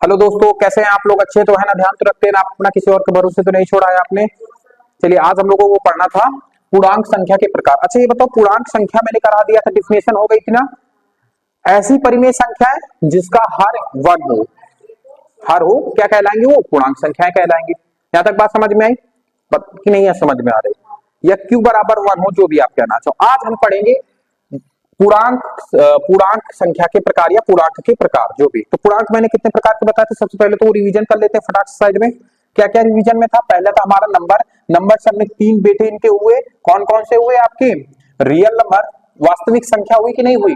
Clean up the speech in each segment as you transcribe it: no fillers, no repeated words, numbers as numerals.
Hello दोस्तों, कैसे हैं आप लोग? अच्छे तो है ना? ध्यान तो रखते हैं ना? अपना किसी और के भरोसे तो नहीं छोड़ा है आपने? चलिए, आज हम लोगों को पढ़ना था पूर्णांक संख्या के प्रकार। अच्छा ये बताओ, पूर्णांक संख्या मैंने करा दिया था, डिफिनेशन हो गई थी ना? ऐसी परिमेय संख्या है जिसका हर वर्ग हो, हर हो क्या कहलाएंगे? वो पूर्णांक संख्याएं कहलाएंगे। यहां तक बात समझ में आई कि नहीं है? समझ में आ रही? या क्यू बराबर वन हो, जो भी आप कहना चाहो। आज हम पढ़ेंगे पूर्णांक पूर्णांक संख्या के प्रकार या पूर्णांक के प्रकार, जो भी। तो पूर्णांक मैंने कितने प्रकार के बताए थे? सबसे पहले तो वो रिवीजन कर लेते हैं फटाक से साइड में। क्या क्या रिवीजन में था? पहला था हमारा नंबर। नंबर से हमने तीन बेटे इनके हुए। कौन कौन से हुए आपके? रियल नंबर, वास्तविक संख्या हुई कि नहीं हुई?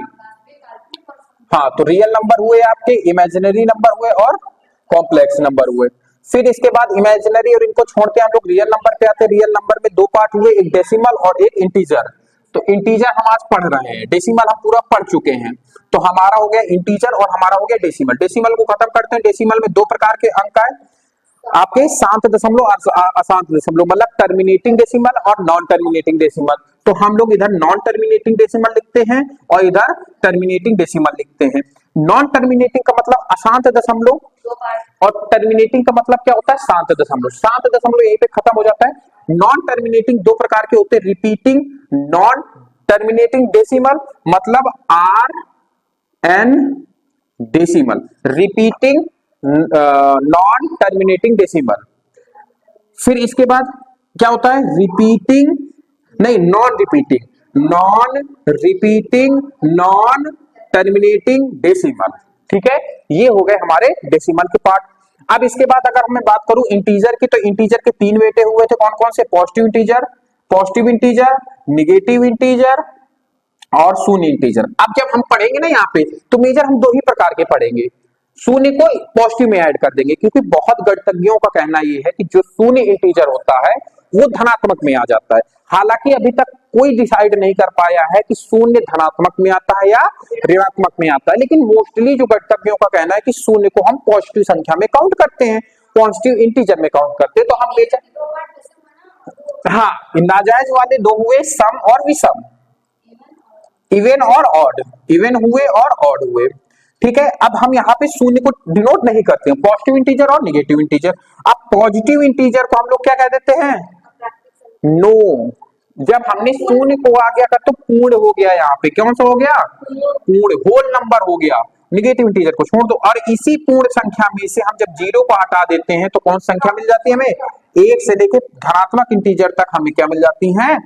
हाँ, तो रियल नंबर हुए आपके, इमेजिनरी नंबर हुए और कॉम्प्लेक्स नंबर हुए। फिर इसके बाद इमेजिनरी और इनको छोड़ के हम लोग रियल नंबर पे आते हैं। रियल नंबर में दो पार्ट हुए, एक डेसिमल और एक इंटीजर। तो इंटीजर हम आज पढ़ रहे हैं, डेसिमल हम पूरा पढ़ चुके हैं। तो हमारा हो गया इंटीजर और हमारा हो गया डेसिमल। डेसिमल को खत्म करते हैं। डेसिमल में दो प्रकार के अंक आए आपके, शांत दशमलव और अशांत दशमलव, मतलब टर्मिनेटिंग डेसिमल और नॉन टर्मिनेटिंग डेसिमल। तो हम लोग इधर नॉन टर्मिनेटिंग डेसिमल लिखते हैं और इधर टर्मिनेटिंग डेसिमल लिखते हैं। नॉन टर्मिनेटिंग का मतलब अशांत दशमलव और टर्मिनेटिंग का मतलब क्या होता है? शांत दशमलव। शांत दशमलव यहीं पे खत्म हो जाता है। नॉन टर्मिनेटिंग दो प्रकार के होते हैं, रिपीटिंग नॉन टर्मिनेटिंग डेसिमल, मतलब R N decimal, repeating non terminating decimal. फिर इसके बाद क्या होता है? रिपीटिंग नहीं, non repeating, non repeating non terminating decimal. ठीक है, ये हो गए हमारे डेसिमल के पार्ट। अब इसके बाद अगर मैं बात करूं इंटीजर की, तो इंटीजर के तीन बेटे हुए थे। कौन कौन से? पॉजिटिव इंटीजर, निगेटिव इंटीजर और शून्य इंटीजर। अब जब हम पढ़ेंगे ना यहाँ पे, तो मेजर हम दो ही प्रकार के पढ़ेंगे। शून्य को पॉजिटिव में ऐड कर देंगे, क्योंकि बहुत गणितज्ञों का कहना यह है कि जो शून्य इंटीजर होता है वो धनात्मक में आ जाता है। हालांकि अभी तक कोई डिसाइड नहीं कर पाया है कि शून्य धनात्मक में आता है या ऋणात्मक में आता है, लेकिन मोस्टली जो गणितज्ञों का कहना है कि शून्य को हम पॉजिटिव संख्या में काउंट करते हैं, पॉजिटिव इंटीजर में काउंट करते हैं। तो हम मेजर, हाँ, नाजायज वाले दो हुए, सम और विषम, इवन और ऑड, इवन हुए और ऑड हुए। ठीक है, अब हम यहाँ पे शून्य को डिनोट नहीं करते हैं, पॉजिटिव इंटीजर और निगेटिव इंटीजर। अब पॉजिटिव इंटीजर को हम लोग क्या कह देते हैं? नो। जब हमने शून्य को आ गया कर तो पूर्ण हो गया, यहाँ पे कौन सा हो गया? पूर्ण, होल नंबर हो गया। निगेटिव इंटीजर को छोड़ दो, और इसी पूर्ण संख्या में से हम जब जीरो को हटा देते हैं तो कौन सी संख्या मिल जाती है हमें? एक से लेकर धनात्मक इंटीजर तक हमें क्या मिल जाती है?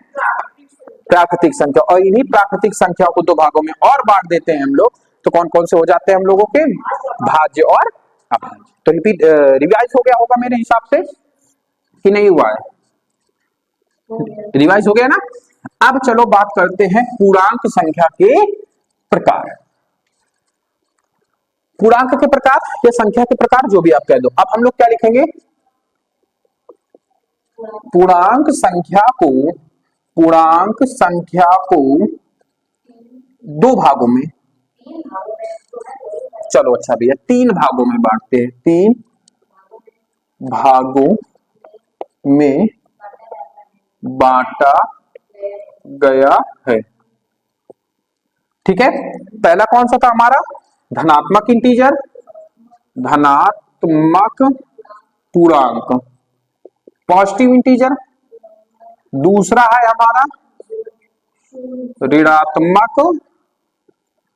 प्राकृतिक संख्या। और इन्हीं प्राकृतिक संख्याओं को दो भागों में और बांट देते हैं हम लोग, तो कौन कौन से हो जाते हैं हम लोगों के? भाज्य और अभाज्य। तो रिवाइज हो गया होगा मेरे हिसाब से कि नहीं हुआ है? रिवाइज हो गया ना? अब चलो बात करते हैं पूर्णांक संख्या के प्रकार। पूर्णांक के प्रकार या संख्या के प्रकार, जो भी आप कह दो। अब हम लोग क्या लिखेंगे? पूर्णांक संख्या को दो भागों में, चलो अच्छा भैया, तीन भागों में बांटते हैं। तीन भागों में बांटा गया है। ठीक है, पहला कौन सा था हमारा? धनात्मक इंटीजर, धनात्मक पूर्णांक, पॉजिटिव इंटीजर। दूसरा है हमारा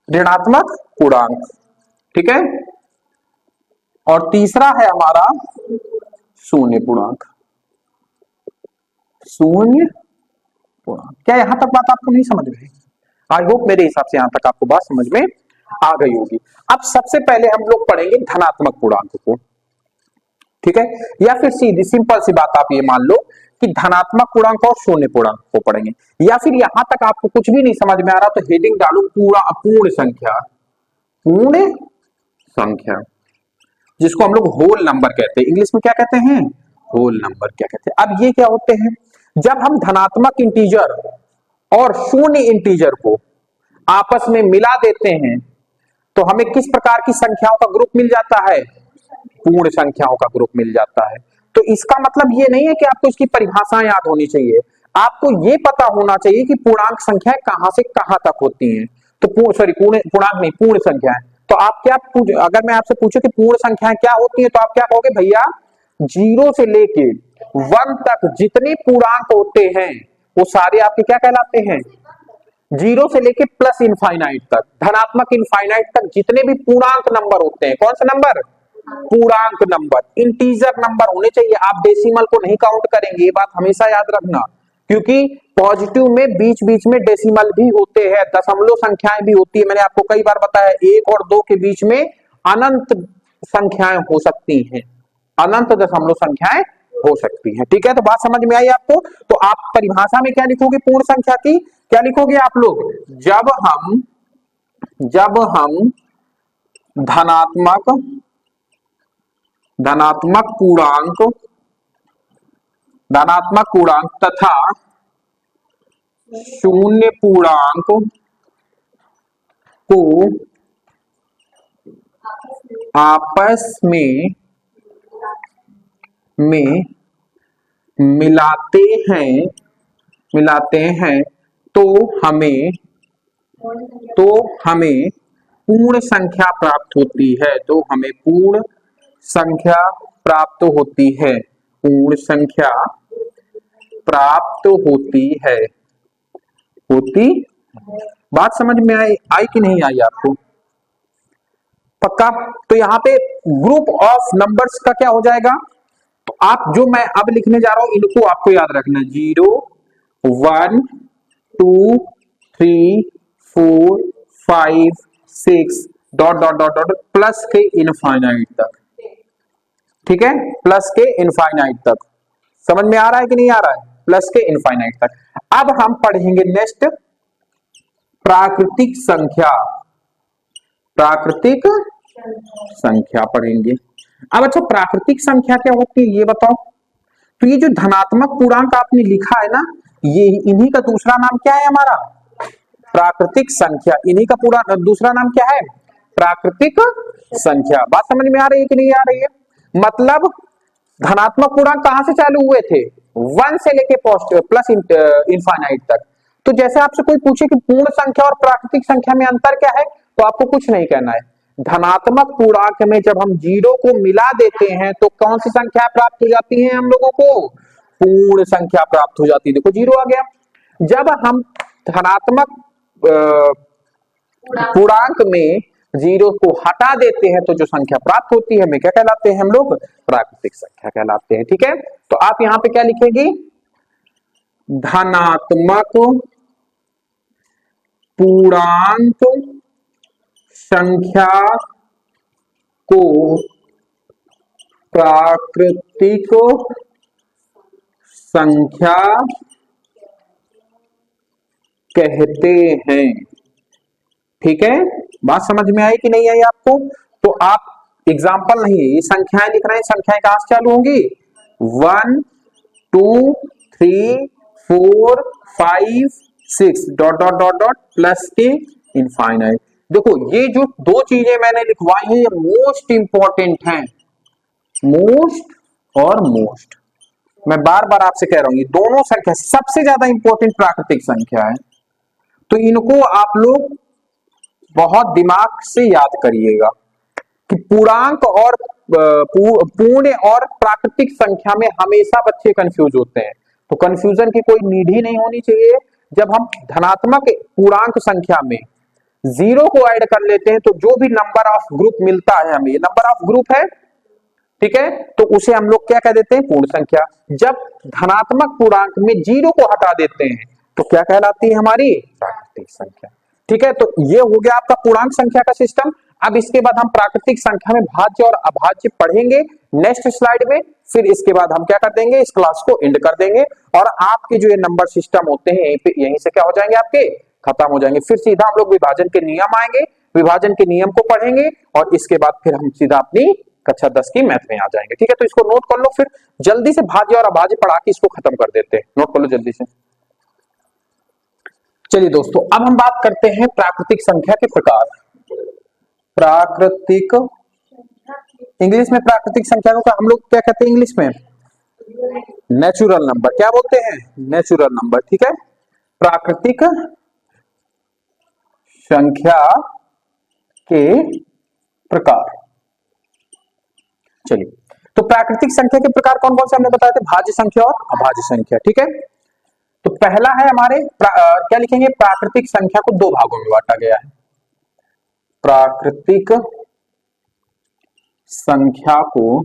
ऋणात्मक पूर्णांक। ठीक है, और तीसरा है हमारा शून्य पूर्णांक। शून्य पूर्णांक। क्या यहां तक बात आपको नहीं समझ में? आई होप मेरे हिसाब से यहां तक आपको बात समझ में आ गई होगी। अब सबसे पहले हम लोग पढ़ेंगे धनात्मक पूर्णांक को। ठीक है, या फिर सीधी सिंपल सी बात आप ये मान लो कि धनात्मक पूर्णांक और शून्य पूर्णांक को पढ़ेंगे। या फिर यहां तक आपको कुछ भी नहीं समझ में आ रहा तो हेडिंग डालो पूर्ण संख्या। पूर्ण संख्या, जिसको हम लोग होल नंबर कहते हैं। इंग्लिश में क्या कहते हैं? होल नंबर क्या कहते हैं। अब ये क्या होते हैं? जब हम धनात्मक इंटीजर और शून्य इंटीजर को आपस में मिला देते हैं तो हमें किस प्रकार की संख्याओं का ग्रुप मिल जाता है? पूर्ण संख्याओं का ग्रुप मिल जाता है। तो इसका मतलब ये नहीं है कि आपको इसकी परिभाषा याद होनी चाहिए, आपको ये पता होना चाहिए कि पूर्णांक संख्याएं कहां से कहां तक होती हैं। तो पूर्णांक नहीं, पूर्ण संख्या है। तो आप क्या अगर मैं आपसे पूछूं कि पूर्ण संख्याएं क्या होती हैं, तो आप क्या कहोगे भैया, 0 से लेके 1 तक जितने पूर्णांक होते हैं वो सारे आपके क्या कहलाते हैं, 0 से लेके प्लस इनफाइनाइट तक, धनात्मक इनफाइनाइट तक जितने भी पूर्णांक नंबर होते हैं, कौन सा नंबर, पूर्णांक नंबर, इंटीजर नंबर होने चाहिए। आप डेसिमल को नहीं काउंट करेंगे, ये बात हमेशा याद रखना, क्योंकि पॉजिटिव में बीच बीच में डेसिमल भी होते हैं, दशमलव संख्याएं भी होती है। मैंने आपको कई बार बताया, 1 और 2 के बीच में अनंत संख्याएं हो सकती हैं, अनंत दशमलव संख्याएं हो सकती हैं। ठीक है, तो बात समझ में आई आपको। तो आप परिभाषा में क्या लिखोगे पूर्ण संख्या की, क्या लिखोगे आप लोग, जब हम धनात्मक पूर्णांक तथा शून्य पूर्णांक को आपस में मिलाते हैं तो हमें पूर्ण संख्या प्राप्त होती है, तो हमें पूर्ण संख्या प्राप्त होती है, पूर्ण संख्या प्राप्त होती। बात समझ में आई कि नहीं आई आपको, पक्का। तो यहाँ पे ग्रुप ऑफ नंबर्स का क्या हो जाएगा, तो आप जो मैं अब लिखने जा रहा हूं इनको आपको याद रखना, 0 1 2 3 4 5 6 dot dot dot dot plus के इनफाइनाइट तक। ठीक है, प्लस के इनफाइनाइट तक, समझ में आ रहा है कि नहीं आ रहा है, प्लस के इनफाइनाइट तक। अब हम पढ़ेंगे नेक्स्ट प्राकृतिक संख्या पढ़ेंगे। अब अच्छा, प्राकृतिक संख्या क्या होती है ये बताओ। तो ये जो धनात्मक पूर्णांक आपने लिखा है ना, ये इन्हीं का दूसरा नाम क्या है हमारा, प्राकृतिक संख्या। इन्हीं का पूरा दूसरा नाम क्या है, प्राकृतिक संख्या। बात समझ में आ रही है कि नहीं आ रही है, मतलब धनात्मक पूर्णांक कहां से चालू हुए थे, 1 से लेके प्लस इनफाइनाइट तक। तो जैसे आपसे कोई पूछे कि पूर्ण संख्या और प्राकृतिक संख्या में अंतर क्या है, तो आपको कुछ नहीं कहना है। धनात्मक पूर्णांक में जब हम 0 को मिला देते हैं तो कौन सी संख्या प्राप्त हो जाती है हम लोगों को, पूर्ण संख्या प्राप्त हो जाती है। देखो 0 आ गया। जब हम धनात्मक पूर्णांक में 0 को हटा देते हैं तो जो संख्या प्राप्त होती है हमें क्या कहलाते हैं हम लोग, प्राकृतिक संख्या कहलाते हैं। ठीक है, तो आप यहां पे क्या लिखेंगे, धनात्मक पूर्णांक संख्या को प्राकृतिक संख्या कहते हैं। ठीक है, बात समझ में आई कि नहीं आई आपको। तो आप एग्जाम्पल नहीं, ये संख्याएं लिख रहे हैं, संख्याएं कहां से चालू होंगी, 1 2 3 4 5 6 dot dot dot dot plus के इनफाइनाइट। देखो ये जो दो चीजें मैंने लिखवाई हैं ये मोस्ट इंपॉर्टेंट हैं, मोस्ट और मोस्ट। मैं बार बार आपसे कह रहा हूं ये दोनों संख्या सबसे ज्यादा इंपॉर्टेंट प्राकृतिक संख्या है, तो इनको आप लोग बहुत दिमाग से याद करिएगा कि पूर्णांक और पूर्ण और प्राकृतिक संख्या में हमेशा बच्चे कंफ्यूज होते हैं। तो कंफ्यूजन की कोई नीड ही नहीं होनी चाहिए। जब हम धनात्मक पूर्णांक संख्या में 0 को ऐड कर लेते हैं तो जो भी नंबर ऑफ ग्रुप मिलता है हमें, ये नंबर ऑफ ग्रुप है, ठीक है, तो उसे हम लोग क्या कह देते हैं, पूर्ण संख्या। जब धनात्मक पूर्णांक में 0 को हटा देते हैं तो क्या कहलाती है हमारी, प्राकृतिक संख्या। ठीक है, तो ये हो गया आपका पूर्णांक संख्या का सिस्टम। अब इसके बाद हम प्राकृतिक संख्या में भाज्य और अभाज्य पढ़ेंगे नेक्स्ट स्लाइड में। फिर इसके बाद हम क्या कर देंगे, इस क्लास को एंड कर देंगे और आपके जो ये नंबर सिस्टम होते हैं यहीं से क्या हो जाएंगे, आपके खत्म हो जाएंगे। फिर सीधा हम लोग विभाजन के नियम आएंगे, विभाजन के नियम को पढ़ेंगे और इसके बाद फिर हम सीधा अपनी कक्षा 10 की मैथ में आ जाएंगे। ठीक है, तो इसको नोट कर लो, फिर जल्दी से भाज्य और अभाज्य पढ़ा के इसको खत्म कर देते हैं। नोट कर लो जल्दी से। चलिए दोस्तों, अब हम बात करते हैं प्राकृतिक संख्या के प्रकार। प्राकृतिक, इंग्लिश में प्राकृतिक संख्या को हम लोग क्या कहते हैं इंग्लिश में, नेचुरल नंबर। क्या बोलते हैं, नेचुरल नंबर। ठीक है, प्राकृतिक संख्या के प्रकार। चलिए, तो प्राकृतिक संख्या के प्रकार कौन कौन से हमने बताए थे? भाज्य संख्या और अभाज्य संख्या। ठीक है, तो पहला है हमारे क्या लिखेंगे? प्राकृतिक संख्या को दो भागों में बांटा गया है। प्राकृतिक संख्या को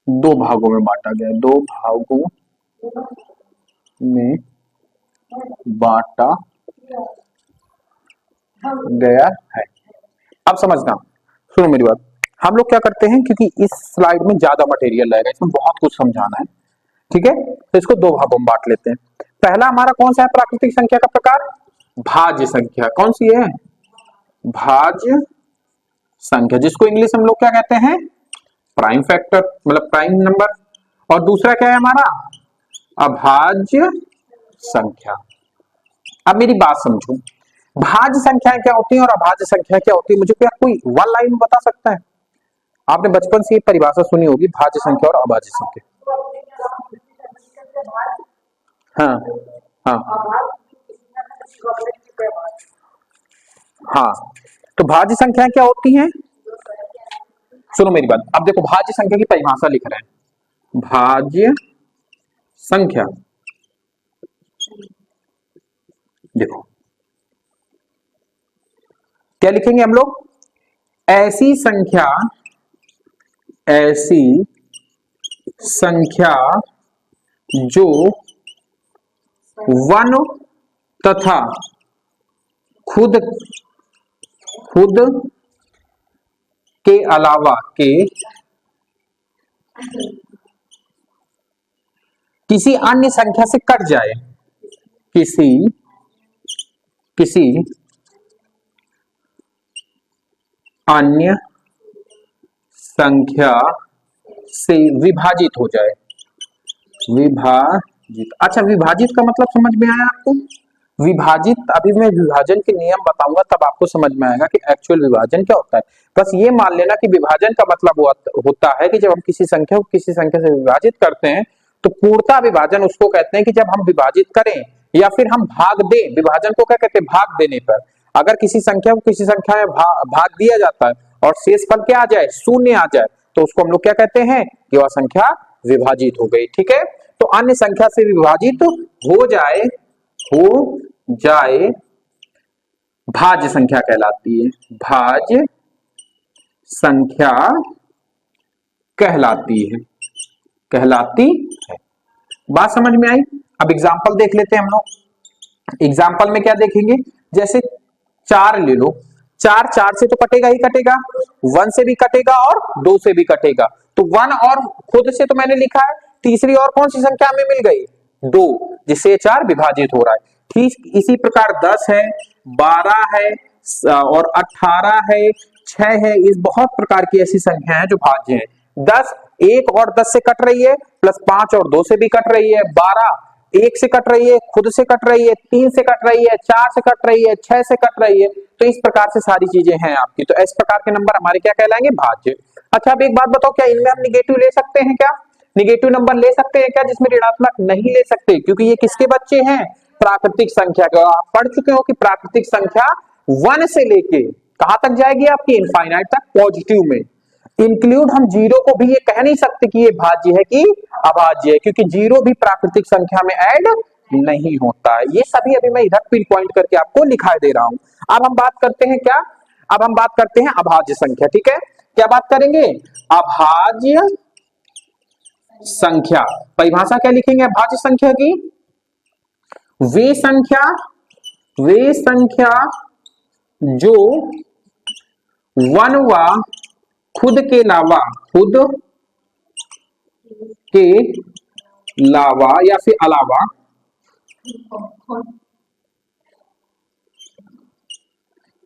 दो भागों में बांटा गया है, दो भागों में बांटा गया है। अब समझना, सुनो मेरी बात। हम लोग क्या करते हैं, क्योंकि इस स्लाइड में ज्यादा मटेरियल लगेगा, इसमें बहुत कुछ समझाना है, ठीक है, तो इसको दो भागों में बांट लेते हैं। पहला हमारा कौन सा है प्राकृतिक संख्या का प्रकार? भाज्य संख्या। कौन सी है? भाज्य संख्या, जिसको इंग्लिश हम लोग क्या कहते हैं? प्राइम फैक्टर, मतलब प्राइम नंबर। और दूसरा क्या है हमारा? अभाज्य संख्या। अब मेरी बात समझो, भाज्य संख्याएं क्या होती हैं और अभाज्य संख्या क्या होती है? मुझे क्या कोई वन लाइन में बता सकता है? आपने बचपन से ये परिभाषा सुनी होगी, भाज्य संख्या और अभाज्य संख्या। हाँ हाँ हाँ, तो भाज्य संख्याएं क्या होती हैं? सुनो मेरी बात, अब देखो भाज्य संख्या की परिभाषा लिख रहे हैं। भाज्य संख्या, देखो क्या लिखेंगे हम लोग? ऐसी संख्या, ऐसी संख्या जो वन तथा खुद खुद के अलावा के किसी अन्य संख्या से कट जाए, किसी अन्य संख्या से विभाजित हो जाए। विभाजित, अच्छा विभाजित का मतलब समझ में आया आपको? विभाजित, अभी मैं विभाजन के नियम बताऊंगा तब आपको समझ में आएगा कि एक्चुअल विभाजन क्या होता है। बस ये मान लेना कि विभाजन का मतलब होता है कि जब हम किसी संख्या को किसी संख्या से विभाजित करते हैं तो पूर्णता विभाजन उसको कहते हैं कि जब हम विभाजित करें या फिर हम भाग दें। विभाजन को क्या कहते हैं? भाग देने पर। अगर किसी संख्या को किसी संख्या में भाग दिया जाता है और शेष फल क्या आ जाए? शून्य आ जाए, तो उसको हम लोग क्या कहते हैं? कि वह संख्या विभाजित हो गई। ठीक है, तो अन्य संख्या से विभाजित हो जाए भाज्य संख्या कहलाती है। भाज्य संख्या कहलाती है। बात समझ में आई? अब एग्जांपल देख लेते हैं हम लोग। एग्जांपल में क्या देखेंगे? जैसे 4 ले लो, 4 से तो कटेगा ही कटेगा, 1 से भी कटेगा और 2 से भी कटेगा। तो 1 और खुद से तो मैंने लिखा है, तीसरी और कौन सी संख्या में मिल गई? 2, जिससे 4 विभाजित हो रहा है। ठीक इसी प्रकार 10 है, 12 है और 18 है, 6 है। इस बहुत प्रकार की ऐसी संख्या है जो भाज्य है। 10 1 और 10 से कट रही है, प्लस 5 और 2 से भी कट रही है, 12 1 से कट रही है, खुद से कट रही है, 3 से कट रही है, 4 से कट रही है, 6 से कट रही है। तो इस प्रकार से सारी चीजें हैं आपकी। तो इस प्रकार के नंबर हमारे क्या कहलाएंगे? भाज्य। अच्छा, अब एक बात बताओ, क्या इनमें हम निगेटिव ले सकते हैं? क्या निगेटिव नंबर ले सकते हैं क्या जिसमें ऋणात्मक? नहीं ले सकते, क्योंकि ये किसके बच्चे हैं? प्राकृतिक संख्या के। आप पढ़ चुके हो कि प्राकृतिक संख्या 1 से लेके कहां तक जाएगी? आपकी इनफाइनाइट तक, पॉजिटिव में। इंक्लूड हम जीरो को भी ये कह नहीं सकते कि ये भाज्य है कि अभाज्य है, क्योंकि जीरो भी प्राकृतिक संख्या में ऐड नहीं होता है। ये सभी अभी मैं इधर पिन पॉइंट करके आपको दिखाई दे रहा हूं। अब हम बात करते हैं क्या? अब हम बात करते हैं अभाज्य संख्या। ठीक है, क्या बात करेंगे? अभाज्य संख्या। परिभाषा क्या लिखेंगे अभाज्य संख्या की? वे संख्या जो 1 व खुद के अलावा या फिर अलावा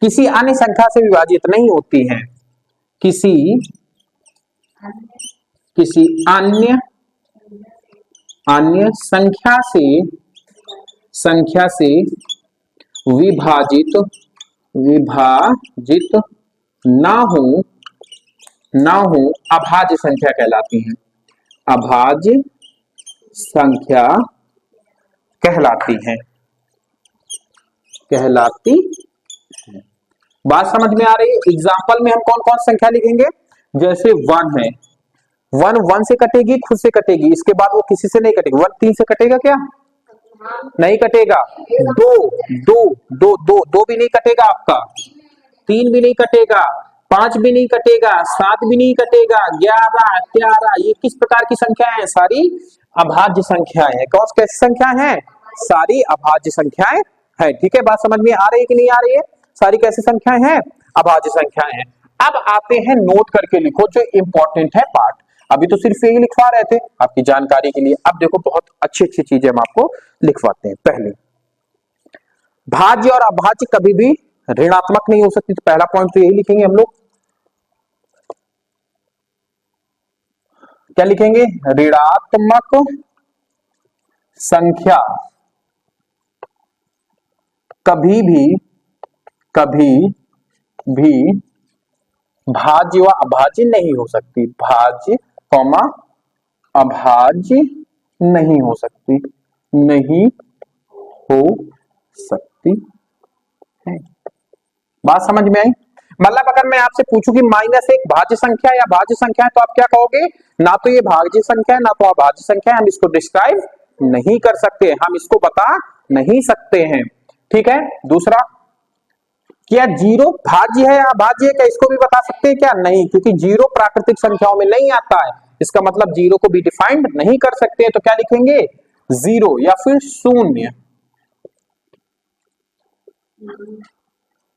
किसी अन्य संख्या से विभाजित नहीं होती हैं। किसी अन्य संख्या से विभाजित ना हो अभाज्य संख्या कहलाती हैं। अभाज्य संख्या कहलाती है। बात समझ में आ रही है? एग्जाम्पल में हम कौन कौन संख्या लिखेंगे? जैसे 1 है, 1 से कटेगी, खुद से कटेगी, इसके बाद वो किसी से नहीं कटेगी। 1 3 से कटेगा क्या? नहीं कटेगा। 2 2 2 2 2 भी नहीं कटेगा आपका, 3 भी नहीं कटेगा, 5 भी नहीं कटेगा, 7 भी नहीं कटेगा, 11 13, ये किस प्रकार की संख्या है? सारी अभाज्य संख्याएं हैं। कौन कैसी संख्या है? सारी अभाज्य संख्याएं है। ठीक है, बात समझ में आ रही है कि नहीं आ रही है? सारी कैसी संख्याएं हैं? अभाज्य संख्याएं हैं। अब आते हैं नोट करके लिखो जो इंपॉर्टेंट है पार्ट। अभी तो सिर्फ यही लिखवा रहे थे आपकी जानकारी के लिए। अब देखो बहुत अच्छी अच्छी चीजें हम आपको लिखवाते हैं। पहले, भाज्य और अभाज्य कभी भी ऋणात्मक नहीं हो सकती, तो पहला पॉइंट तो यही लिखेंगे हम लोग। क्या लिखेंगे? ऋणात्मक संख्या कभी भी भाज्य व अभाज्य नहीं हो सकती। भाज्य कौमा अभाज्य नहीं हो सकती, नहीं हो सकती है। बात समझ में आई? मतलब अगर मैं आपसे पूछूं कि -1 भाज्य संख्या या भाज्य संख्या है, तो आप क्या कहोगे? ना तो ये भाज्य संख्या है, ना तो अभाज्य संख्या है, हम इसको डिस्क्राइब नहीं कर सकते, हम इसको बता नहीं सकते हैं। ठीक है। दूसरा, क्या 0 भाज्य है या अभाज्य है? क्या इसको भी बता सकते हैं क्या? नहीं, क्योंकि 0 प्राकृतिक संख्याओं में नहीं आता है। इसका मतलब 0 को भी डिफाइंड नहीं कर सकते हैं। तो क्या लिखेंगे? 0 या फिर शून्य।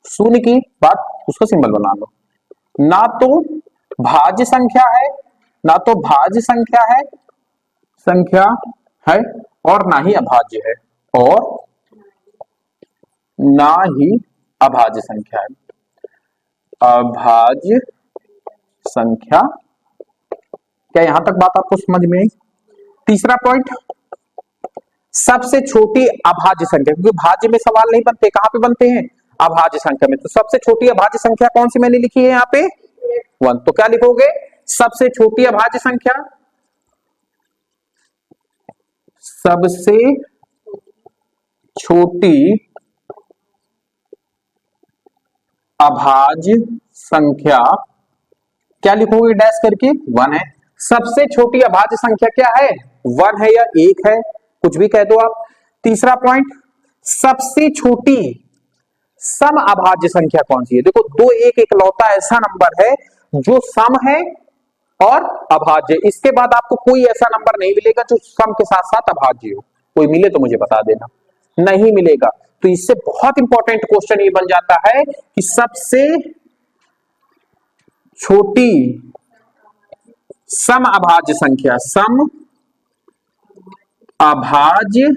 शून्य की बात, उसको सिंबल बना लो। ना तो भाज्य संख्या है, ना तो भाज्य संख्या है और ना ही अभाज्य है, और ना ही अभाज्य संख्या है। अभाज्य संख्या, क्या यहां तक बात आपको समझ में आई? तीसरा पॉइंट, सबसे छोटी अभाज्य संख्या, क्योंकि भाज्य में सवाल नहीं बनते, कहां पे बनते हैं? अभाज्य संख्या में। तो सबसे छोटी अभाज्य संख्या कौन सी मैंने लिखी है यहाँ पे? 1। तो क्या लिखोगे? सबसे छोटी अभाज्य संख्या, सबसे छोटी अभाज्य संख्या, क्या लिखोगे डैश करके? 1 है। सबसे छोटी अभाज्य संख्या क्या है? 1 है या 1 है, कुछ भी कह दो आप। तीसरा पॉइंट, सबसे छोटी सम अभाज्य संख्या कौन सी है? देखो 2 1 इकलौता ऐसा नंबर है जो सम है और अभाज्य। इसके बाद आपको कोई ऐसा नंबर नहीं मिलेगा जो सम के साथ साथ अभाज्य हो। कोई मिले तो मुझे बता देना, नहीं मिलेगा। तो इससे बहुत इंपॉर्टेंट क्वेश्चन ये बन जाता है कि सबसे छोटी सम अभाज्य संख्या, सम अभाज्य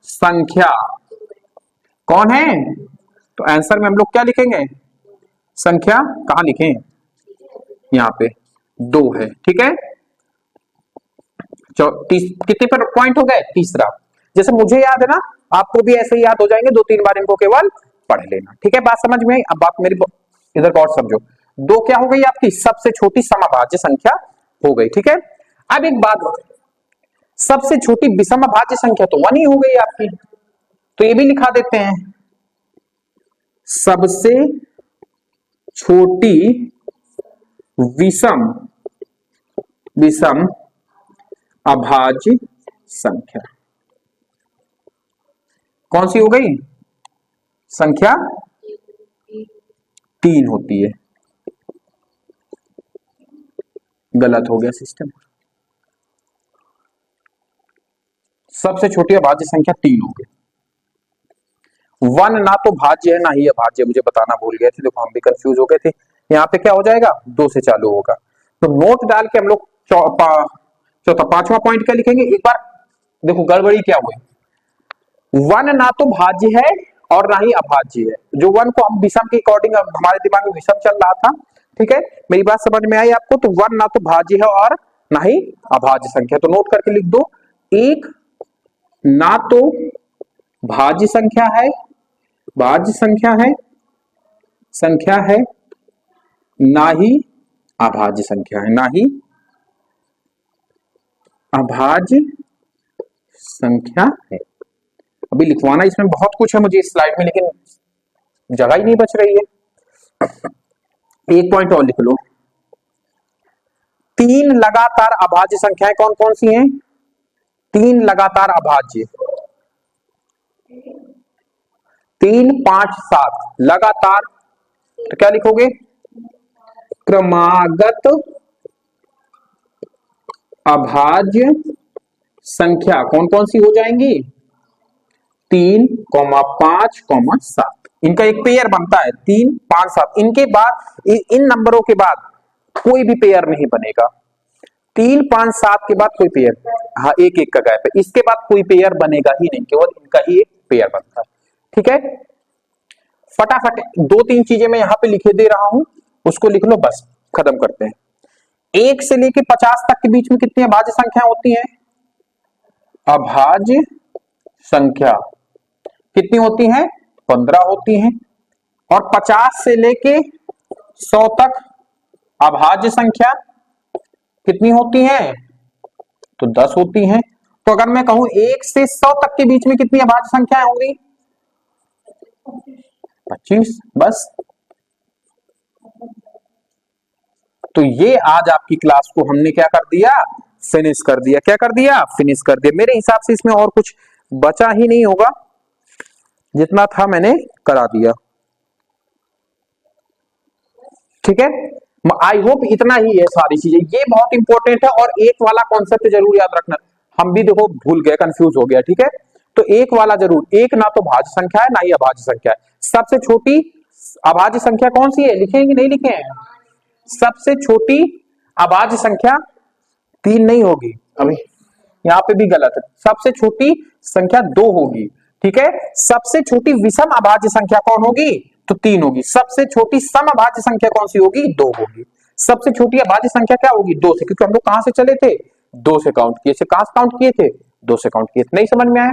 संख्या कौन है? तो आंसर में हम लोग क्या लिखेंगे? संख्या कहां लिखें? यहां पे 2 है। ठीक है। कितने पर पॉइंट हो गए? तीसरा। जैसे मुझे याद है ना, आपको भी ऐसे ही याद हो जाएंगे, 2-3 बार इनको केवल पढ़ लेना। ठीक है, बात समझ में आई? अब बात मेरी इधर गौर समझो। 2 क्या हो गई आपकी? सबसे छोटी समअभाज्य संख्या हो गई। ठीक है। अब एक बात, सबसे छोटी विषम अभाज्य संख्या तो 1 ही हो गई आपकी, तो ये भी लिखा देते हैं। सबसे छोटी विषम अभाज्य संख्या कौन सी हो गई? संख्या 3 होती है। गलत हो गया सिस्टम। सबसे छोटी अभाज्य संख्या 3 हो गई। 1 ना तो भाज्य है ना ही अभाज्य, मुझे बताना भूल गए थे। देखो हम भी कंफ्यूज हो गए थे। यहाँ पे क्या हो जाएगा? 2 से चालू होगा। तो नोट डाल के हम लोग चौथा 5वां पॉइंट क्या लिखेंगे? एक बार देखो गड़बड़ी क्या हुई। 1 ना तो भाज्य है और ना ही अभाज्य है। जो 1 को हम विषम के अकॉर्डिंग, हमारे दिमाग में विषम चल रहा था। ठीक है, मेरी बात समझ में आई आपको? तो 1 ना तो भाज्य है और ना ही अभाज्य संख्या। तो नोट करके लिख दो, एक ना तो भाज्य संख्या है, भाज्य संख्या है, ना ही अभाज्य संख्या है, ना ही अभाज्य संख्या है। अभी लिखवाना इसमें बहुत कुछ है मुझे इस स्लाइड में, लेकिन जगह ही नहीं बच रही है। एक पॉइंट और लिख लो, 3 लगातार अभाज्य संख्याएं कौन कौन सी हैं? 3 लगातार अभाज्य, 3, 5, 7 लगातार, तो क्या लिखोगे? क्रमागत अभाज्य संख्या कौन कौन सी हो जाएंगी? 3, 5, 7। इनका एक पेयर बनता है 3, 5, 7। इनके बाद इन नंबरों के बाद कोई भी पेयर नहीं बनेगा। 3, 5, 7 के बाद कोई पेयर, हाँ एक एक का गैप है, इसके बाद कोई पेयर बनेगा ही नहीं, केवल इनका ही एक पेयर बनता है। ठीक है, फटाफट 2-3 चीजें मैं यहां पे लिखे दे रहा हूं, उसको लिख लो, बस खत्म करते हैं। 1 से लेके 50 तक के बीच में कितनी अभाज्य संख्या होती हैं? अभाज्य संख्या कितनी होती हैं? 15 होती हैं। और 50 से लेके 100 तक अभाज्य संख्या कितनी होती हैं? तो 10 होती हैं। तो अगर मैं कहूं 1 से 100 तक के बीच में कितनी अभाज्य संख्याएं होंगी? 25, बस। तो ये आज आपकी क्लास को हमने क्या कर दिया? फिनिश कर दिया। क्या कर दिया? फिनिश कर दिया। मेरे हिसाब से इसमें और कुछ बचा ही नहीं होगा, जितना था मैंने करा दिया। ठीक है, आई होप इतना ही है सारी चीजें, ये बहुत इंपॉर्टेंट है। और एक वाला कॉन्सेप्ट जरूर याद रखना, हम भी देखो भूल गए, कंफ्यूज हो गया। ठीक है, तो एक वाला जरूर, एक ना तो भाज्य संख्या है ना ही अभाज्य संख्या है। सबसे छोटी अभाज्य संख्या कौन सी है? लिखेंगे नहीं लिखे हैं? सबसे छोटी अभाज्य संख्या 3 नहीं होगी, अभी यहां पे भी गलत है, सबसे छोटी संख्या 2 होगी। ठीक है, सबसे छोटी विषम अभाज्य संख्या कौन होगी? तो 3 होगी। सबसे छोटी सम अभाज्य संख्या कौन सी होगी? 2 होगी। सबसे छोटी अभाज्य संख्या क्या होगी? 2 से, क्योंकि हम लोग कहां से चले थे? 2 से काउंट किए थे। कहां से काउंट किए थे? 2 से काउंट किए थे। नहीं समझ में आया?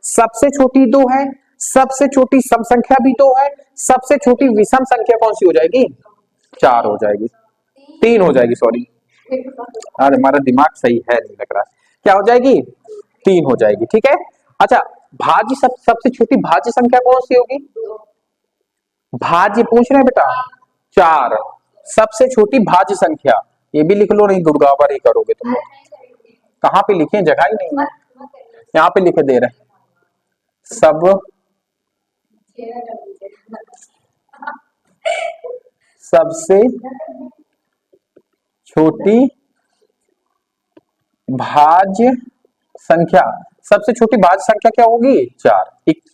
सबसे छोटी 2 है, सबसे छोटी सम संख्या भी 2 है, सबसे छोटी विषम संख्या कौन सी हो जाएगी? 4 हो जाएगी, 3 हो जाएगी, सॉरी। अरे हमारा दिमाग सही है नहीं लग रहा। क्या हो जाएगी? 3 हो जाएगी। ठीक है, अच्छा भाज्य सबसे छोटी भाज्य संख्या कौन सी होगी? भाज्य पूछ रहे हैं बेटा, 4। सबसे छोटी भाज्य संख्या, ये भी लिख लो, नहीं दुर्गावर ही करोगे तुम लोग। कहां पे लिखे? जगह ही नहीं है, यहां पे लिखे दे रहे सब सबसे छोटी भाज्य संख्या, सबसे छोटी भाज्य संख्या क्या होगी? 4।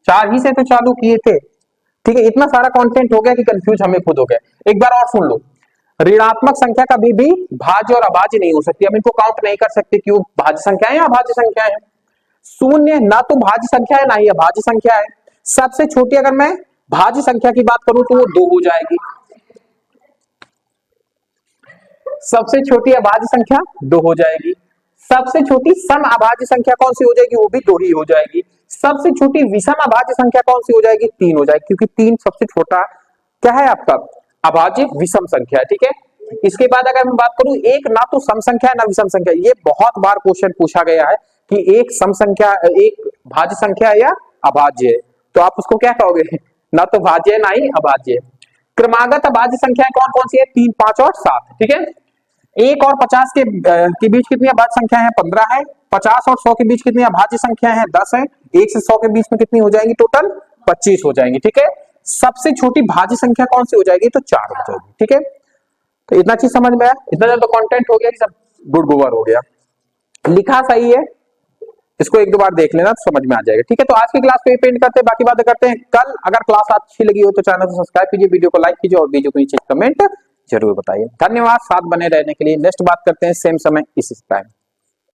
4 ही से तो चालू किए थे। ठीक है, इतना सारा कंटेंट हो गया कि कंफ्यूज हमें खुद हो गए। एक बार और सुन लो, ऋणात्मक संख्या कभी भी भाज्य और अभाज्य नहीं हो सकती। हम इनको काउंट नहीं कर सकते, क्यों? भाज्य संख्या है या अभाज्य संख्या है? शून्य ना तो भाज्य संख्या है ना ही अभाज्य संख्या है। सबसे छोटी अगर मैं भाज्य संख्या की बात करूं तो वो 2 हो जाएगी। सबसे छोटी अभाज्य संख्या 2 हो जाएगी। सबसे छोटी सम अभाज्य संख्या कौन सी हो जाएगी? वो भी 2 ही हो जाएगी। सबसे छोटी विषम अभाज्य संख्या कौन सी हो जाएगी? 3 हो जाएगी, क्योंकि 3 सबसे छोटा क्या है आपका? अभाज्य विषम संख्या है। ठीक है, इसके बाद अगर मैं बात करूं, एक ना तो सम संख्या है ना विषम संख्या। ये बहुत बार क्वेश्चन पूछा गया है कि एक सम संख्या, एक भाज्य संख्या है या अभाज्य है, तो आप उसको क्या कहोगे? ना तो भाज्य है ना ही अभाज्य है। क्रमागत अभाज्य संख्याएं कौन कौन सी है? 3, 5 और 7। ठीक है, 1 और 50 के बीच कितनी अभाज्य संख्या है? 15 है। 50 और 100 के बीच कितनी अभाज्य संख्या है? 10 है। 1 से 100 के बीच में कितनी हो जाएंगी? टोटल 25 हो जाएंगी। ठीक है, सबसे छोटी भाज्य संख्या कौन सी हो जाएगी? तो 4 हो जाएगी। ठीक है, तो इतना चीज समझ में आया? इतना ज्यादा कंटेंट हो गया कि सब गुड गोबर हो गया। लिखा सही है, इसको 1-2 बार देख लेना तो समझ में आ जाएगा। ठीक है, तो आज की क्लास को पेंट करते हैं, बाकी बातें करते हैं कल। अगर क्लास अच्छी लगी हो तो चैनल को सब्सक्राइब कीजिए, वीडियो को लाइक कीजिए और वीडियो को नीचे कमेंट जरूर बताइए। धन्यवाद साथ बने रहने के लिए। नेक्स्ट बात करते हैं सेम समय इसी टाइम।